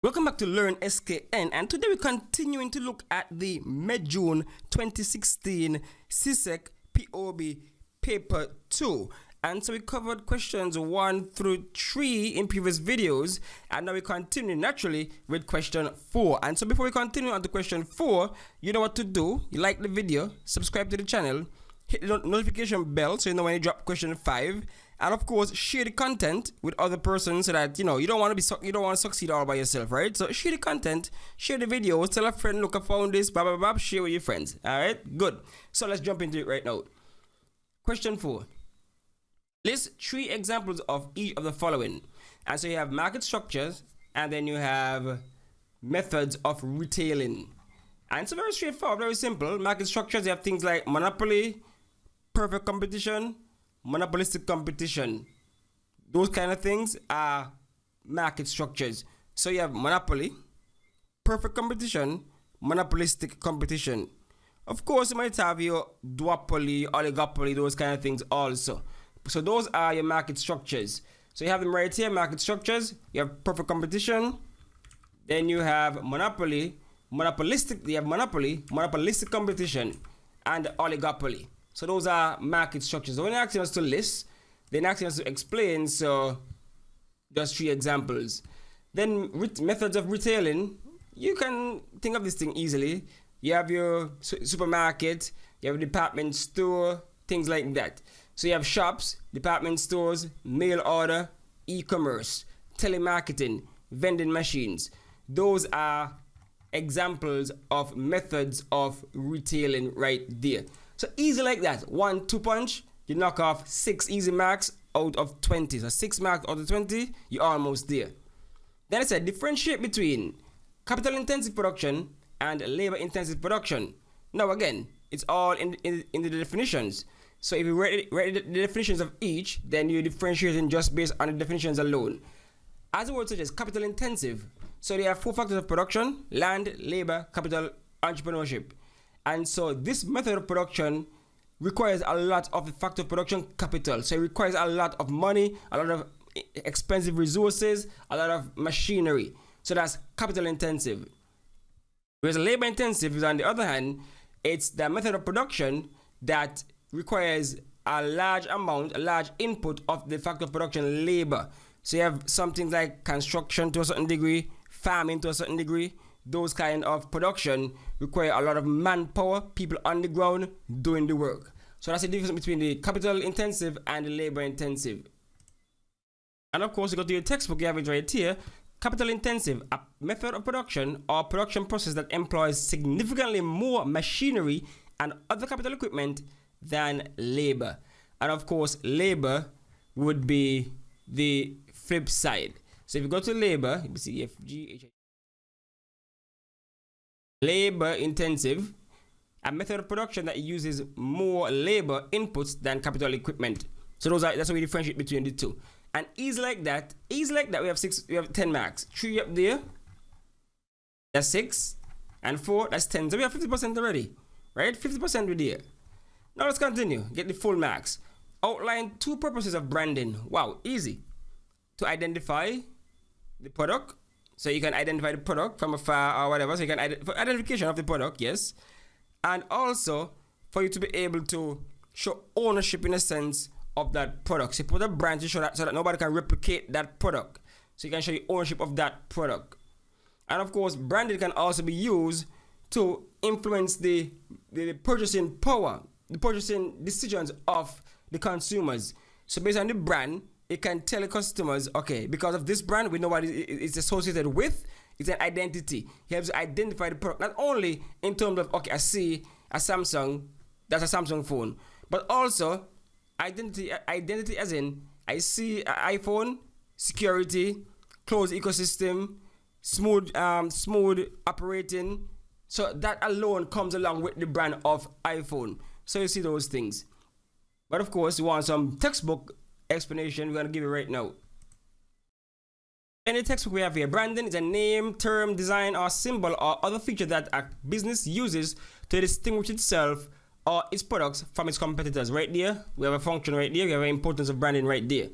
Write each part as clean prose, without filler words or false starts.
Welcome back to Learn SKN, and today we're continuing to look at the May-June 2016 CSEC POB Paper 2. And so we covered questions 1 through 3 in previous videos, and now we continue naturally with question 4. And so before we continue on to question 4, you know what to do. You like the video, subscribe to the channel, hit the notification bell so you know when you drop question 5. And of course, share the content with other persons so that you don't want to succeed all by yourself, right? So share the content, share the videos, tell a friend, look, I found this, blah blah blah, share with your friends. All right, good. So let's jump into it right now. Question 4. List 3 examples of each of the following. And so you have market structures, and then you have methods of retailing. And it's very straightforward, very simple. Market structures, you have things like monopoly, perfect competition, monopolistic competition. Those kind of things are market structures. So you have monopoly, perfect competition, monopolistic competition. Of course, you might have your duopoly, oligopoly, those kind of things also. So those are your market structures. So you have them right here, market structures. You have perfect competition. Then you have monopoly, monopolistic. You have monopoly, monopolistic competition, and oligopoly. So those are market structures. So when they're asking us to list, they're asking us to explain. So just 3 examples. Then methods of retailing. You can think of this thing easily. You have your supermarket, you have a department store, things like that. So you have shops, department stores, mail order, e-commerce, telemarketing, vending machines. Those are examples of methods of retailing right there. So easy like that. 1-2 punch, you knock off 6 easy marks out of 20. So 6 marks out of 20, you're almost there. Then I said differentiate between capital intensive production and labor intensive production. Now again, it's all in the definitions. So if you write the definitions of each, then you're differentiating just based on the definitions alone. As the word suggests, capital intensive. So they have 4 factors of production: land, labor, capital, entrepreneurship. And so this method of production requires a lot of the factor of production capital. So it requires a lot of money, a lot of expensive resources, a lot of machinery. So that's capital intensive. Whereas labor intensive is, on the other hand, it's the method of production that requires a large amount, a large input of the factor of production labor. So you have something like construction to a certain degree, farming to a certain degree. Those kind of production require a lot of manpower, people on the ground doing the work. So that's the difference between the capital intensive and the labor intensive. And of course, you go to your textbook, you have it right here. Capital intensive, a method of production or production process that employs significantly more machinery and other capital equipment than labor. And of course, labor would be the flip side. So if you go to labor, you see F, G, H, I. Labor intensive, a method of production that uses more labor inputs than capital equipment. So that's how we differentiate between the two. And easy like that, we have 10 marks. 3 up there, that's 6, and 4, that's 10. So we have 50% already, right? 50% with there. Now let's continue. Get the full marks. Outline 2 purposes of branding. Wow, easy. To identify the product. So you can identify the product from afar or whatever. So you can for identification of the product, yes. And also for you to be able to show ownership in a sense of that product. So you put a brand to show that so that nobody can replicate that product. So you can show you ownership of that product. And of course, branding can also be used to influence the purchasing power, the purchasing decisions of the consumers. So based on the brand, it can tell the customers, okay, because of this brand, we know what it's associated with. It's an identity. It helps to identify the product, not only in terms of, okay, I see a Samsung, that's a Samsung phone, but also identity as in, I see an iPhone, security, closed ecosystem, smooth operating. So that alone comes along with the brand of iPhone. So you see those things. But of course, you want some textbook explanation, we're going to give it right now. In the textbook we have here, branding is a name, term, design, or symbol or other feature that a business uses to distinguish itself or its products from its competitors. Right there, we have a function right there, we have the importance of branding right there.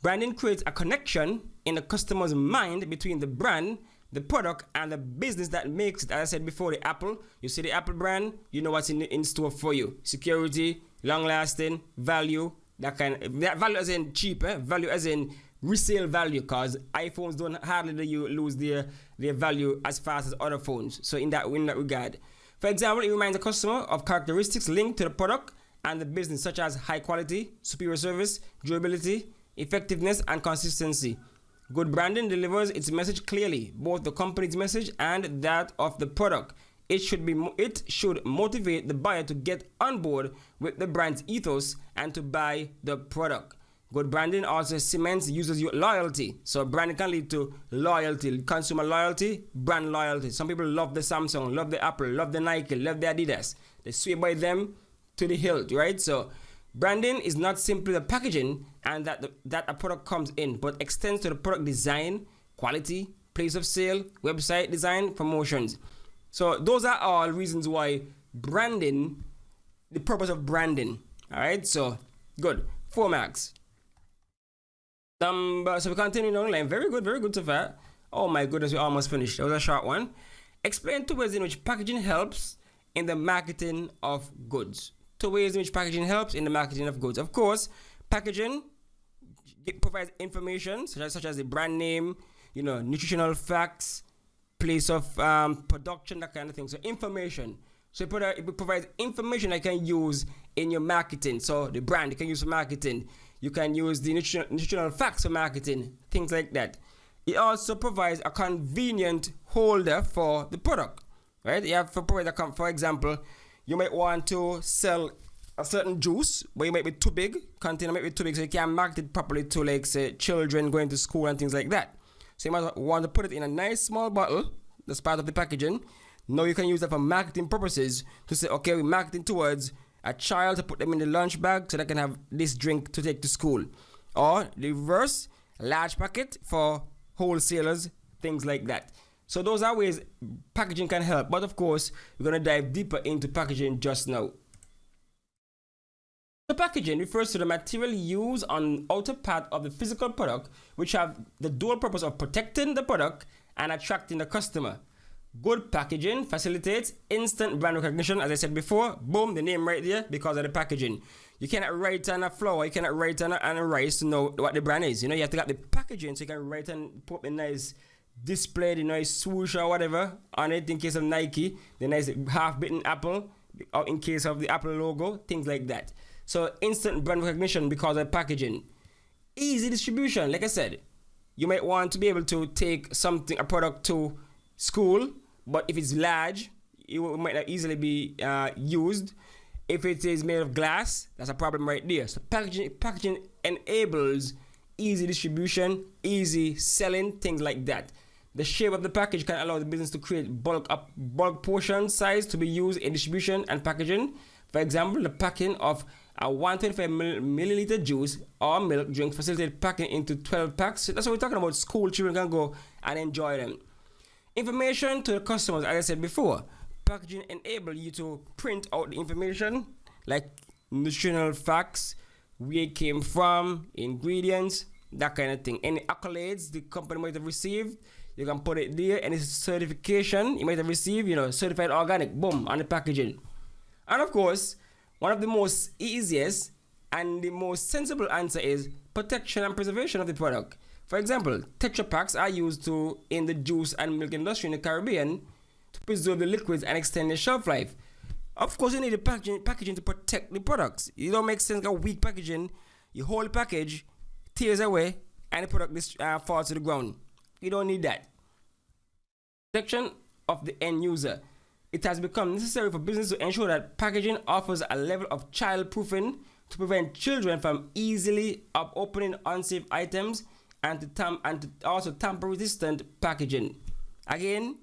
Branding creates a connection in the customer's mind between the brand the product and the business that makes it. As I said before, the Apple, you see the Apple brand, you know what's in store for you. Security, long lasting, value, that value as in cheap, value as in resale value, because iPhones don't hardly lose their value as fast as other phones. So in that regard, for example, it reminds the customer of characteristics linked to the product and the business, such as high quality, superior service, durability, effectiveness, and consistency. Good branding delivers its message clearly, both the company's message and that of the product. It should motivate the buyer to get on board with the brand's ethos and to buy the product. Good branding also cements users' loyalty. So branding can lead to loyalty, consumer loyalty, brand loyalty. Some people love the Samsung, love the Apple, love the Nike, love the Adidas. They swear by them to the hilt, right? So branding is not simply the packaging and that a product comes in, but extends to the product design, quality, place of sale, website design, promotions. So those are all reasons why branding, the purpose of branding. All right, so good. 4 marks. So we continue online. Very good so far. Oh my goodness, we almost finished. That was a short one. Explain 2 ways in which packaging helps in the marketing of goods. 2 ways in which packaging helps in the marketing of goods. Of course, packaging provides information such as the brand name, nutritional facts, place of production, that kind of thing. So information. So it provides information that you can use in your marketing. So the brand you can use for marketing. You can use the nutritional facts for marketing, things like that. It also provides a convenient holder for the product, right? You have for example, you might want to sell a certain juice, but it might be too big, container might be too big, so you can't market it properly to, like, say, children going to school and things like that. So you might want to put it in a nice small bottle, that's part of the packaging. Now you can use that for marketing purposes to say, okay, we're marketing towards a child to put them in the lunch bag so they can have this drink to take to school. Or the reverse, a large packet for wholesalers, things like that. So those are ways packaging can help. But of course, we're going to dive deeper into packaging just now. The packaging refers to the material used on the outer part of the physical product, which have the dual purpose of protecting the product and attracting the customer. Good packaging facilitates instant brand recognition. As I said before, boom, the name right there because of the packaging. You cannot write on a flour, you cannot write on a rice to know what the brand is. You have to get the packaging so you can write and put a nice display, the nice swoosh or whatever on it in case of Nike, the nice half-bitten apple, or in case of the Apple logo, things like that. So instant brand recognition because of packaging. Easy distribution, like I said. You might want to be able to take a product to school, but if it's large, it might not easily be used. If it is made of glass, that's a problem right there. So packaging enables easy distribution, easy selling, things like that. The shape of the package can allow the business to create bulk portion size to be used in distribution and packaging. For example, the packing of a 125 milliliter juice or milk drink facilitates packing into 12 packs. So that's what we're talking about. School children can go and enjoy them. Information to the customers, as I said before. Packaging enables you to print out the information like nutritional facts, where it came from, ingredients, that kind of thing. Any accolades the company might have received, you can put it there. Any certification you might have received, certified organic, boom, on the packaging. And of course, one of the most easiest and the most sensible answer is protection and preservation of the product. For example, Tetra Paks are used in the juice and milk industry in the Caribbean to preserve the liquids and extend the shelf life. Of course, you need the packaging to protect the products. It don't make sense to have weak packaging. You hold the package, tears away, and the product falls to the ground. You don't need that. Protection of the end user. It has become necessary for business to ensure that packaging offers a level of child-proofing to prevent children from easily opening unsafe items and to also tamper-resistant packaging. Again,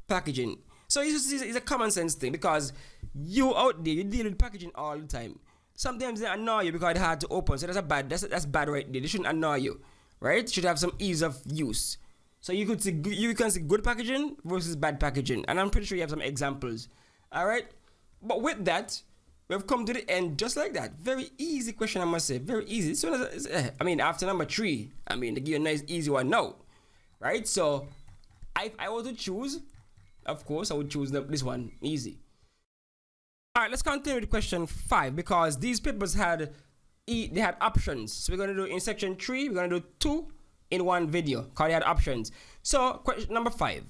packaging. So it's a common sense thing because you out there, you deal with packaging all the time. Sometimes they annoy you because it's hard to open. So that's bad right there. They shouldn't annoy you, right? It should have some ease of use. So you can see good packaging versus bad packaging, and I'm pretty sure you have some examples. All right, but with that, we've come to the end just like that. Very easy question, I must say. Very easy. So after number 3, they give you a nice easy one now, right? So if I were to choose, of course, I would choose this one. Easy. All right, let's continue with question 5 because these papers had options. So we're going to do in section 3, we're going to do 2 in one video because they had options. So question number 5.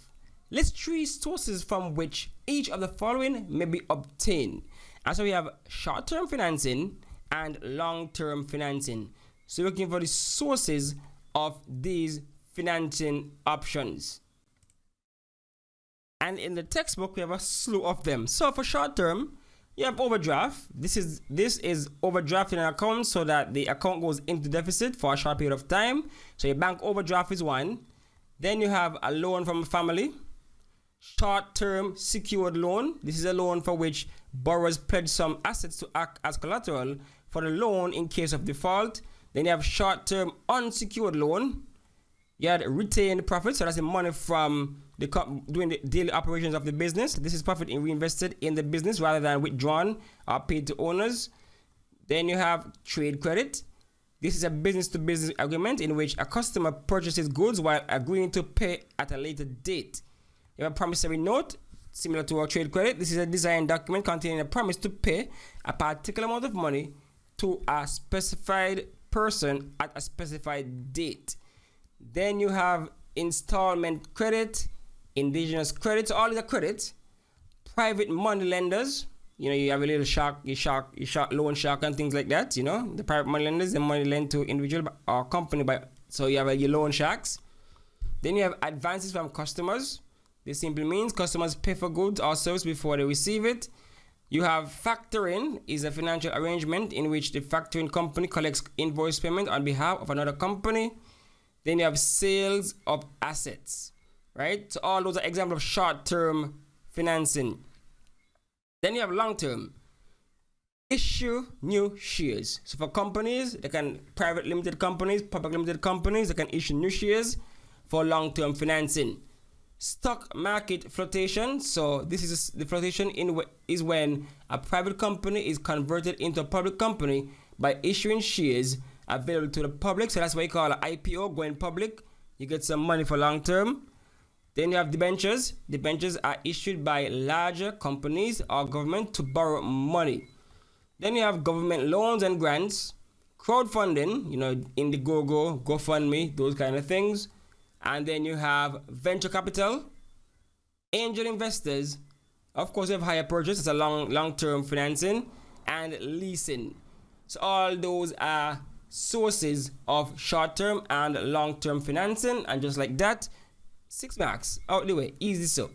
List 3 sources from which each of the following may be obtained. And so we have short-term financing and long-term financing. So we're looking for the sources of these financing options. And in the textbook, we have a slew of them. So for short-term, you have overdraft. This is overdrafting an account so that the account goes into deficit for a short period of time. So your bank overdraft is one. Then you have a loan from a family. Short-term secured loan. This is a loan for which borrowers pledge some assets to act as collateral for the loan in case of default. Then you have short-term unsecured loan. You had retained profit, so that's the money from doing the daily operations of the business. This is profit reinvested in the business rather than withdrawn or paid to owners. Then you have trade credit. This is a business-to-business agreement in which a customer purchases goods while agreeing to pay at a later date. You have a promissory note, similar to our trade credit. This is a design document containing a promise to pay a particular amount of money to a specified person at a specified date. Then you have installment credit, indigenous credit, so all these are credits. Private money lenders, you have a little loan shark and things like that, the private money lenders, the money lent to individual or company so you have your loan sharks. Then you have advances from customers. This simply means customers pay for goods or service before they receive it. You have factoring, is a financial arrangement in which the factoring company collects invoice payment on behalf of another company. Then you have sales of assets, right? So all those are examples of short-term financing. Then you have long-term. Issue new shares. So for companies, private limited companies, public limited companies, they can issue new shares for long-term financing. Stock market flotation. So this is the flotation is when a private company is converted into a public company by issuing shares available to the public. So that's why you call an IPO, going public. You get some money for long term. Then you have debentures. Debentures are issued by larger companies or government to borrow money. Then you have government loans and grants, crowdfunding, Indiegogo, GoFundMe, those kind of things. And then you have venture capital, angel investors. Of course, you have hire purchase. It's a long-term financing, and leasing. So all those are sources of short-term and long-term financing. And just like that, 6 marks out the way, easy so.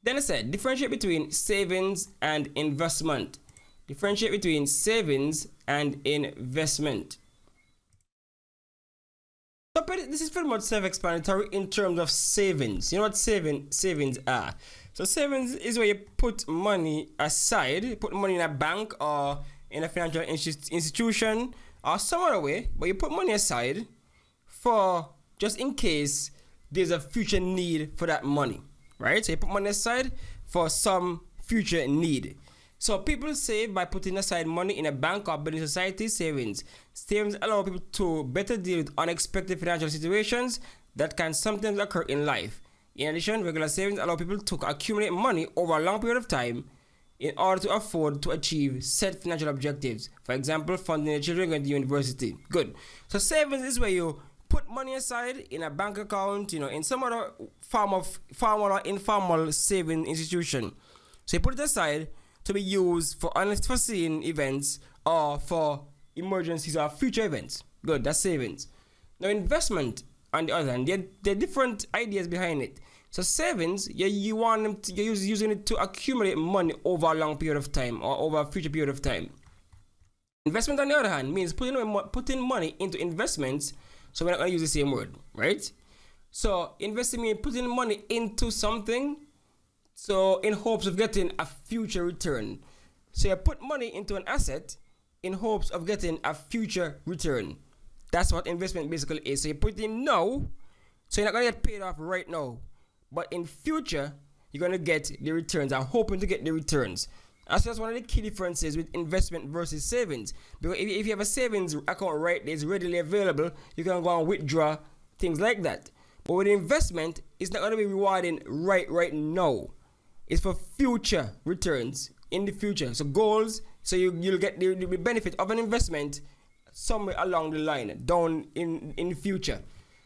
Then I said differentiate between savings and investment. Differentiate between savings and investment. So this is pretty much self-explanatory in terms of savings. You know what savings are? So savings is where you put money aside, you put money in a bank or in a financial institution or some other way, but you put money aside for just in case there's a future need for that money, right? So you put money aside for some future need. So people save by putting aside money in a bank or building society savings. Savings allow people to better deal with unexpected financial situations that can sometimes occur in life. In addition, regular savings allow people to accumulate money over a long period of time in order to afford to achieve set financial objectives. For example, funding their children going to university. Good. So savings is where you put money aside in a bank account, in some other form of formal or informal saving institution. So you put it aside to be used for unforeseen events or for emergencies or future events. Good, that's savings. Now investment, on the other hand, there are different ideas behind it. So savings, you're using it to accumulate money over a long period of time or over a future period of time. Investment, on the other hand, means putting money into investments. So we're not going to use the same word, right? So investing means putting money into something, so in hopes of getting a future return. So you put money into an asset in hopes of getting a future return. That's what investment basically is. So you put in now, so you're not going to get paid off right now. But in future, you're going to get the returns. I'm hoping to get the returns. That's one of the key differences with investment versus savings. Because if you have a savings account right there, it's readily available, you can go and withdraw, things like that. But with investment, it's not going to be rewarding right now. It's for future returns in the future. So goals, so you'll get the benefit of an investment somewhere along the line, down in the future.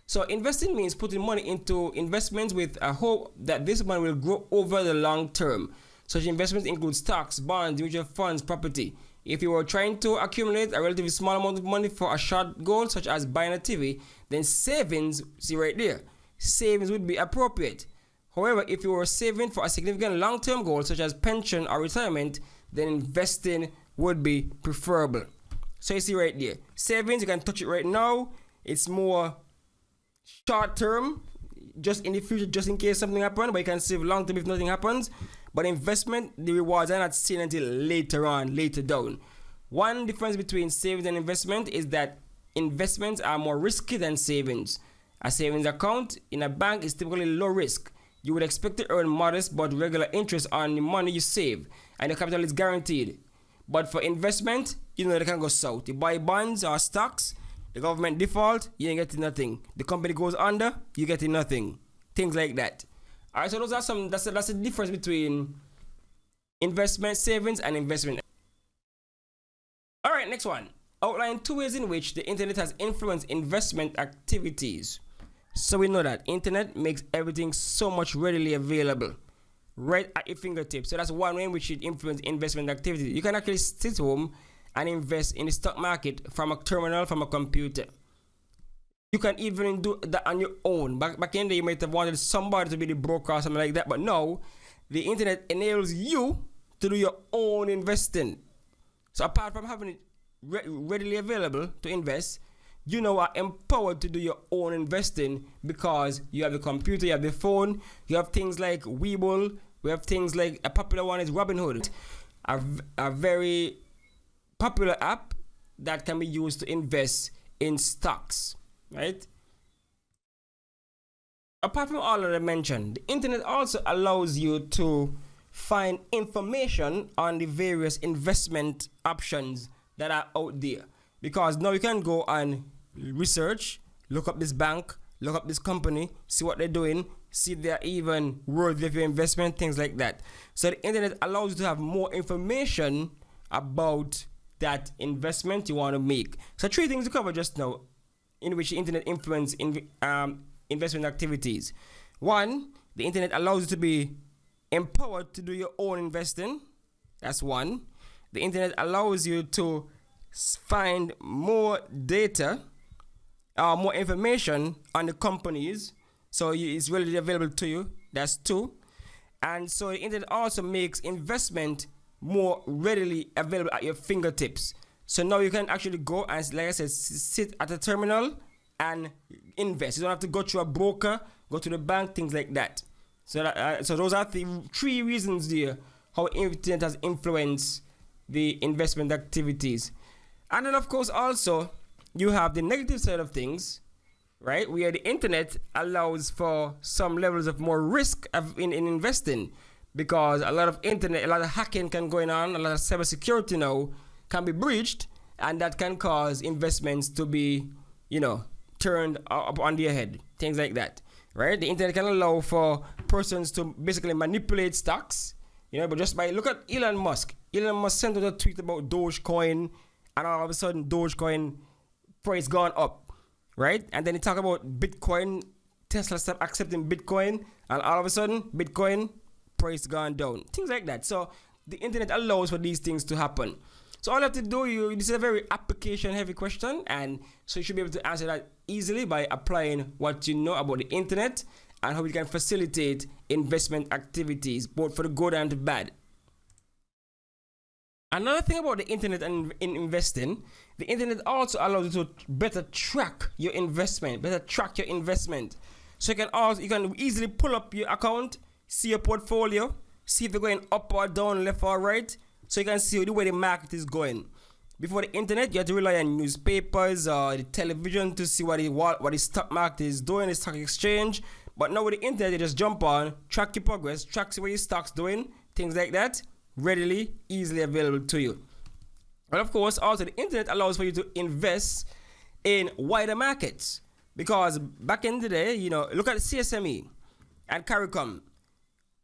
So investing means putting money into investments with a hope that this money will grow over the long term. Such investments include stocks, bonds, mutual funds, property. If you were trying to accumulate a relatively small amount of money for a short goal, such as buying a TV, then savings, see right there, savings would be appropriate. However, if you were saving for a significant long-term goal, such as pension or retirement, then investing would be preferable. So you see right there, savings, you can touch it right now. It's more short-term, just in the future, just in case something happens, but you can save long-term if nothing happens. But investment, the rewards are not seen until later on, later down. One difference between savings and investment is that investments are more risky than savings. A savings account in a bank is typically low risk. You would expect to earn modest but regular interest on the money you save, and the capital is guaranteed. But for investment, you know they can go south. You buy bonds or stocks, the government default, you ain't getting nothing. The company goes under, you getting nothing. Things like that. Alright, so those are some. That's the difference between investment, savings, and investment. Alright, next one. Outline 2 ways in which the internet has influenced investment activities. So we know that internet makes everything so much readily available, right at your fingertips. So that's one way in which it influences investment activity. You can actually sit home and invest in the stock market from a terminal, from a computer. You can even do that on your own. Back in the day, you might have wanted somebody to be the broker or something like that. But now, the internet enables you to do your own investing. So apart from having it readily available to invest, you now are empowered to do your own investing because you have the computer, you have the phone, you have things like Webull, we have things like a popular one is Robinhood, a very popular app that can be used to invest in stocks, right? Apart from all that I mentioned, the internet also allows you to find information on the various investment options that are out there. Because now you can go and research, look up this bank, look up this company, see what they're doing, see if they're even worthy of your investment, things like that. So the internet allows you to have more information about that investment you want to make. So 3 things to cover just now in which the internet influence investment activities. 1, the internet allows you to be empowered to do your own investing. That's 1. The internet allows you to find more data, more information on the companies, so it's readily available to you. That's 2. And so the internet also makes investment more readily available at your fingertips. So now you can actually go and, like I said, sit at a terminal and invest. You don't have to go through a broker, go to the bank, things like that. So so those are the 3 reasons there how internet has influenced the investment activities. And then of course also you have the negative side of things, right? Where the internet allows for some levels of more risk in investing, because a lot of hacking can going on, a lot of cybersecurity now can be breached, and that can cause investments to be, turned up on their head, things like that, right? The internet can allow for persons to basically manipulate stocks, but just by look at Elon Musk. Elon Musk sent out a tweet about Dogecoin, and all of a sudden Dogecoin price gone up, right? And then he talk about Bitcoin, Tesla stopped accepting Bitcoin, and all of a sudden Bitcoin price gone down, things like that. So the internet allows for these things to happen. So all you have to do, this is a very application heavy question, and so you should be able to answer that easily by applying what you know about the internet and how we can facilitate investment activities, both for the good and the bad. Another thing about the internet and in investing, the internet also allows you to better track your investment, So you can easily pull up your account, see your portfolio, see if they're going up or down, left or right, so you can see the way the market is going. Before the internet, you had to rely on newspapers or the television to see what the stock market is doing, the stock exchange. But now with the internet, you just jump on, track your progress, track what your stock's doing, things like that, readily, easily available to you. But of course, also the internet allows for you to invest in wider markets, Because back in the day, you know, look at CSME and CARICOM.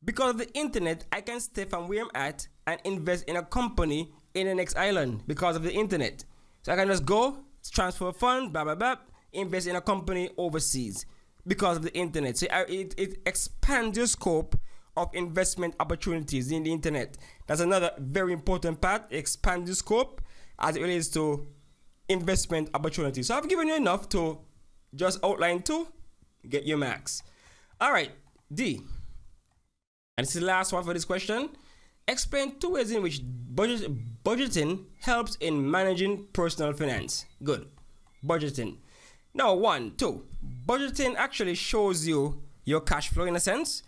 Because of the internet, I can stay from where I'm at and invest in a company in the next island because of the internet. So I can just go, transfer funds, blah, blah, blah, invest in a company overseas because of the internet. So it expands your scope of investment opportunities in the internet. That's another very important part. Expand the scope as it relates to investment opportunities. So I've given you enough to just outline 2, get your max. All right, D. And this is the last one for this question. Explain 2 ways in which budgeting helps in managing personal finance. Good. Budgeting. Now, 1, 2. Budgeting actually shows you your cash flow in a sense.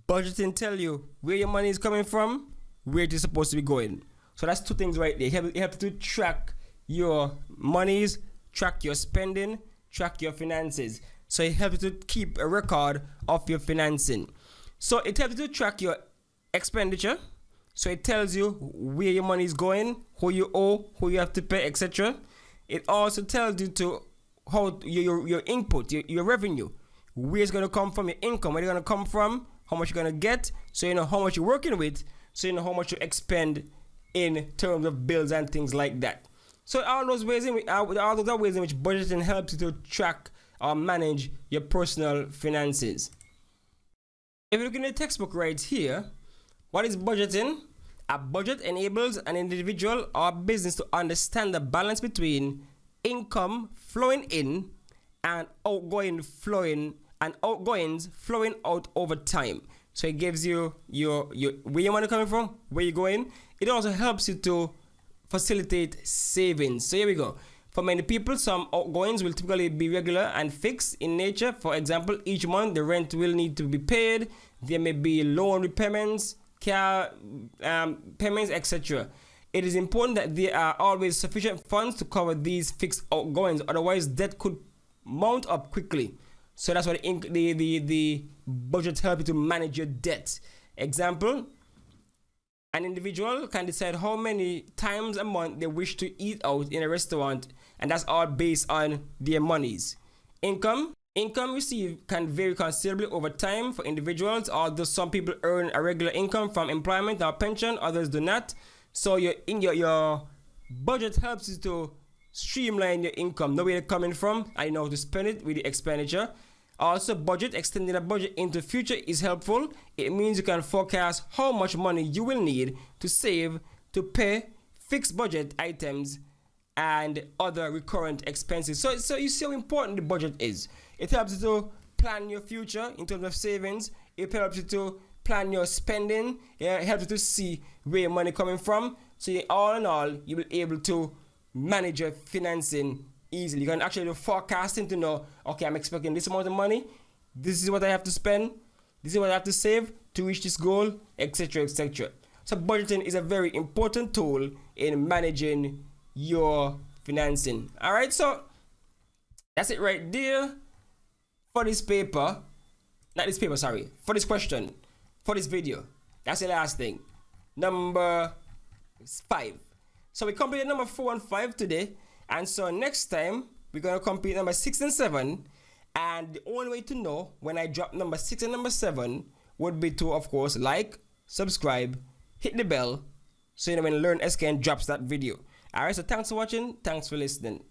Budgeting tell you where your money is coming from, where it is supposed to be going. So that's 2 things right there. You have to track your monies, track your spending, track your finances. So it helps you to keep a record of your financing. So it helps you to track your expenditure. So it tells you where your money is going, who you owe, who you have to pay, etc. It also tells you to how your input, your revenue, where it's going to come from, your income, where it's going to come from, how much you're going to get, so you know how much you're working with, so you know how much you expend in terms of bills and things like that. So all those ways in which budgeting helps you to track or manage your personal finances. If you look in the textbook right here, what is budgeting? A budget enables an individual or business to understand the balance between income flowing in and outgoings flowing out over time. So it gives you your where your money coming from, where you're going. It also helps you to facilitate savings. So here we go. For many people, some outgoings will typically be regular and fixed in nature. For example, each month the rent will need to be paid. There may be loan repayments, car payments, etc. It is important that there are always sufficient funds to cover these fixed outgoings. Otherwise, debt could mount up quickly. So that's why the budget helps you to manage your debt. Example, an individual can decide how many times a month they wish to eat out in a restaurant, and that's all based on their monies. Income received can vary considerably over time for individuals, although some people earn a regular income from employment or pension, others do not. So your budget helps you to streamline your income, know where you're coming from, and you know how to spend it with the expenditure. Also, extending a budget into the future is helpful. It means you can forecast how much money you will need to save to pay fixed budget items and other recurrent expenses. So you see how important the budget is. It helps you to plan your future in terms of savings. It helps you to plan your spending. It helps you to see where your money coming from. So all in all, you will be able to manage your financing easily. You can actually do forecasting to know, okay, I'm expecting this amount of money. This is what I have to spend. This is what I have to save to reach this goal, etc., etc. So budgeting is a very important tool in managing your financing. All right, so that's it right there for this paper. Not this paper, sorry. For this question, for this video. That's the last thing. Number 5. So we completed number 4 and 5 today. And so next time, we're going to complete number 6 and 7. And the only way to know when I drop number 6 and number 7 would be to, of course, like, subscribe, hit the bell, so you know when Learn SKN drops that video. Alright, so thanks for watching. Thanks for listening.